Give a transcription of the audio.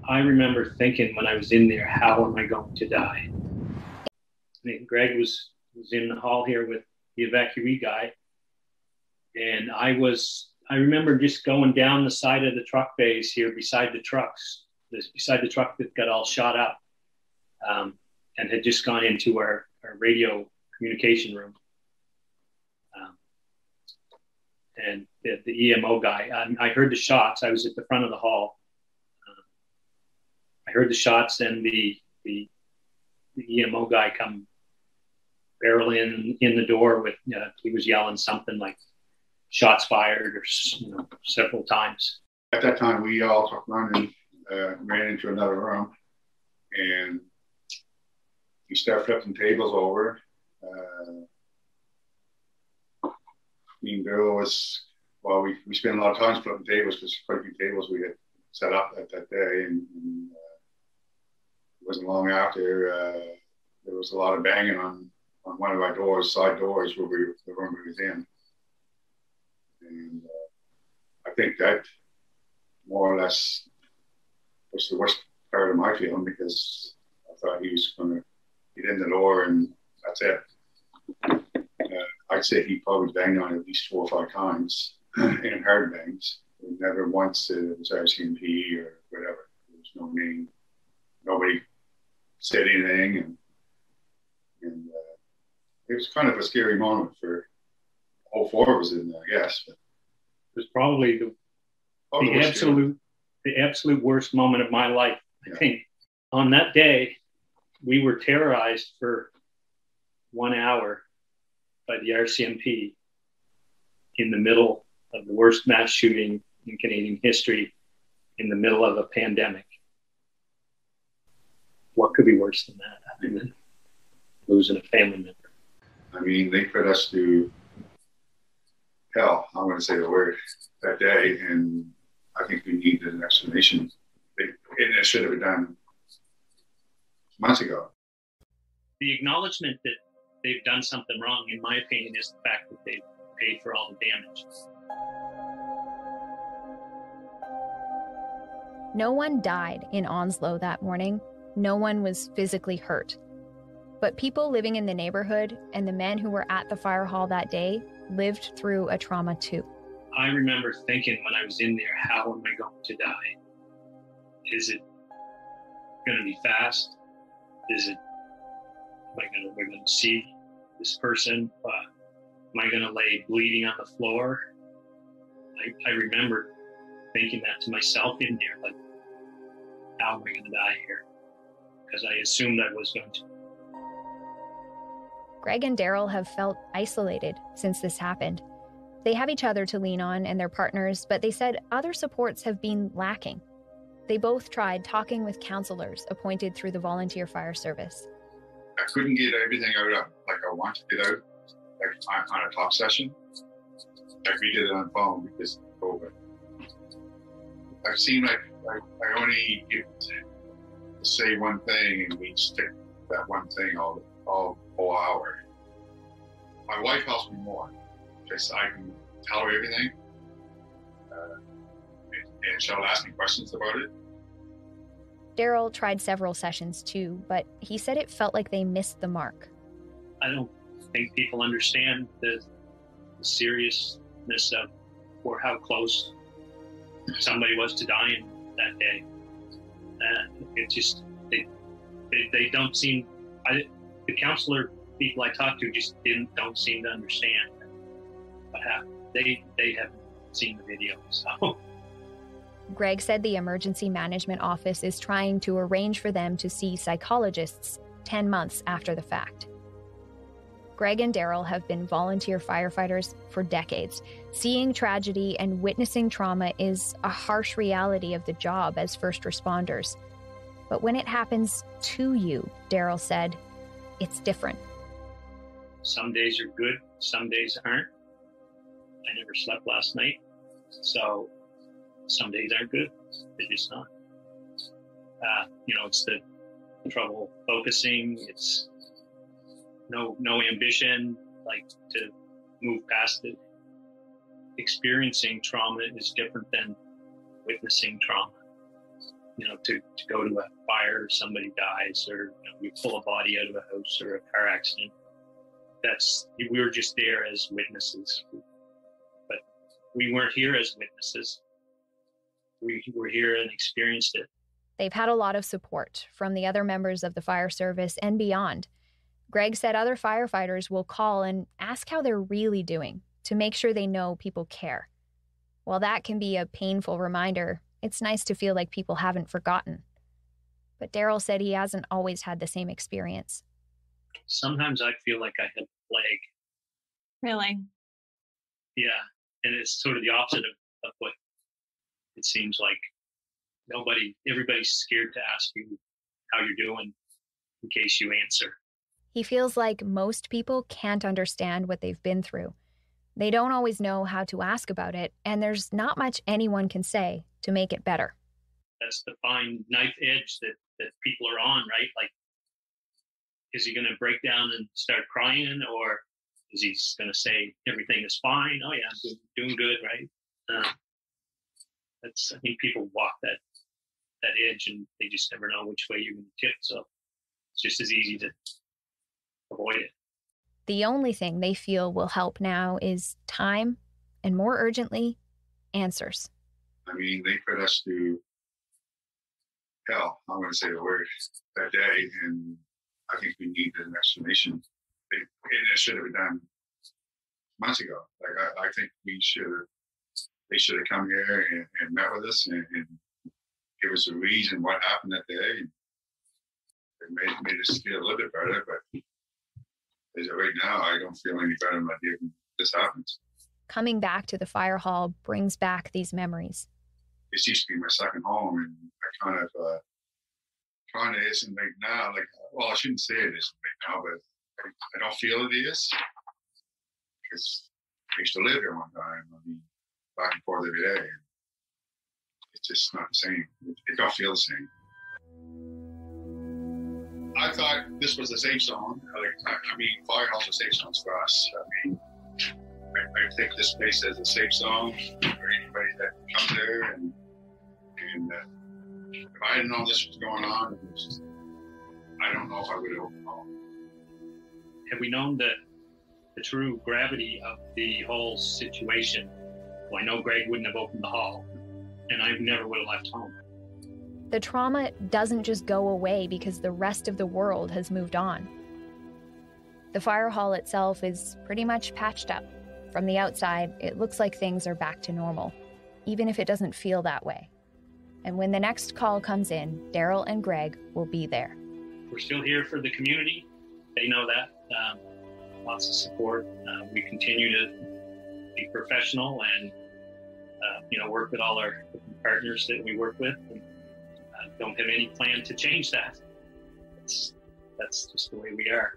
I remember thinking when I was in there, how am I going to die? And Greg was in the hall here with the evacuee guy. And I remember just going down the side of the truck bays here beside the trucks, beside the truck that got all shot up, and had just gone into our radio communication room. And the EMO guy, I heard the shots. I was at the front of the hall. I heard the shots, and the EMO guy come barreling in the door with, he was yelling something like shots fired or several times. At that time, we all took running, ran into another room, and we started flipping tables over. Me and Bill was, well, we spent a lot of time flipping tables because quite a few tables we had set up that day, and it wasn't long after there was a lot of banging on one of our doors, side doors, where the room we was in. And I think that more or less was the worst part of my feeling, because I thought he was going to get in the door and that's it. I'd say he probably banged on it at least 4 or 5 times in hard bangs. Never once it was RCMP or whatever. There was no name. Nobody said anything, and it was kind of a scary moment for all 4 of us in there, I guess. But it was probably the absolute worst moment of my life. I think on that day, we were terrorized for 1 hour by the RCMP in the middle of the worst mass shooting in Canadian history, in the middle of a pandemic. What could be worse than that? I mean, losing a family member. I mean, they put us through hell, I'm going to say the word, that day, and I think we needed an explanation. And it should have been done months ago. The acknowledgement that they've done something wrong, in my opinion, is the fact that they've paid for all the damage. No one died in Onslow that morning. No one was physically hurt. But people living in the neighborhood and the men who were at the fire hall that day lived through a trauma too. I remember thinking when I was in there, how am I going to die? Is it going to be fast? Is it, we're going to see this person? Am I going to lay bleeding on the floor? I remember thinking that to myself in there, like, how am I going to die here? Because I assumed I was going to. Greg and Daryl have felt isolated since this happened. They have each other to lean on and their partners, but they said other supports have been lacking. They both tried talking with counselors appointed through the volunteer fire service. I couldn't get everything out like I wanted to get out, like on a talk session. Like we did it on phone because of COVID. I've seen like I only get to say one thing and we stick that one thing all whole hour. My wife helps me more because I can tell her everything, and she'll ask me questions about it. Daryl tried several sessions too, but he said it felt like they missed the mark. I don't think people understand the seriousness of or how close somebody was to dying that day. It just, they don't seem, the counselor people I talked to just don't seem to understand what happened. They haven't seen the video, so. Greg said the emergency management office is trying to arrange for them to see psychologists 10 months after the fact. Greg and Daryl have been volunteer firefighters for decades. Seeing tragedy and witnessing trauma is a harsh reality of the job as first responders. But when it happens to you, Daryl said, it's different. Some days are good, some days aren't. I never slept last night, so some days aren't good. They're just not. It's the trouble focusing. It's no ambition, like to move past it. Experiencing trauma is different than witnessing trauma. to go to a fire, somebody dies, or you pull a body out of a house or a car accident. We were just there as witnesses, but we weren't here as witnesses. We were here and experienced it. They've had a lot of support from the other members of the fire service and beyond. Greg said other firefighters will call and ask how they're really doing to make sure they know people care. While that can be a painful reminder, it's nice to feel like people haven't forgotten. But Daryl said he hasn't always had the same experience. Sometimes I feel like I had plague. Really? Yeah, and it's sort of the opposite of what it seems like. Everybody's scared to ask you how you're doing in case you answer. He feels like most people can't understand what they've been through. They don't always know how to ask about it, and there's not much anyone can say to make it better. That's the fine knife edge that people are on, right? Like, is he going to break down and start crying, or is he going to say everything is fine? Oh yeah, I'm doing good, right? I think people walk that edge, and they just never know which way you're going to tip. So it's just as easy to avoid it. The only thing they feel will help now is time, and more urgently, answers. I mean, they put us through hell, I'm going to say the word, that day, and I think we need an explanation. It should have been done months ago. Like, I think they should have come here and met with us and give us a reason what happened that day. And it made us feel a little bit better, but as of right now, I don't feel any better when this happens. Coming back to the fire hall brings back these memories. It used to be my second home, and I kind of isn't right now. I shouldn't say it isn't right now, but I don't feel it is, because I used to live here one time. I mean, back and forth every day. And it's just not the same. It don't feel the same. I thought this was a safe zone. I mean, fire halls are safe zones for us. I mean, I think this place is a safe zone for anybody that comes there. And if I hadn't known this was going on, I don't know if I would have opened the hall. Had we known the true gravity of the whole situation, well, I know Greg wouldn't have opened the hall, and I never would have left home. The trauma doesn't just go away because the rest of the world has moved on. The fire hall itself is pretty much patched up. From the outside, it looks like things are back to normal, even if it doesn't feel that way. And when the next call comes in, Daryl and Greg will be there. We're still here for the community. They know that. Lots of support. We continue to be professional and work with all our partners that we work with. And, don't have any plan to change that. That's just the way we are.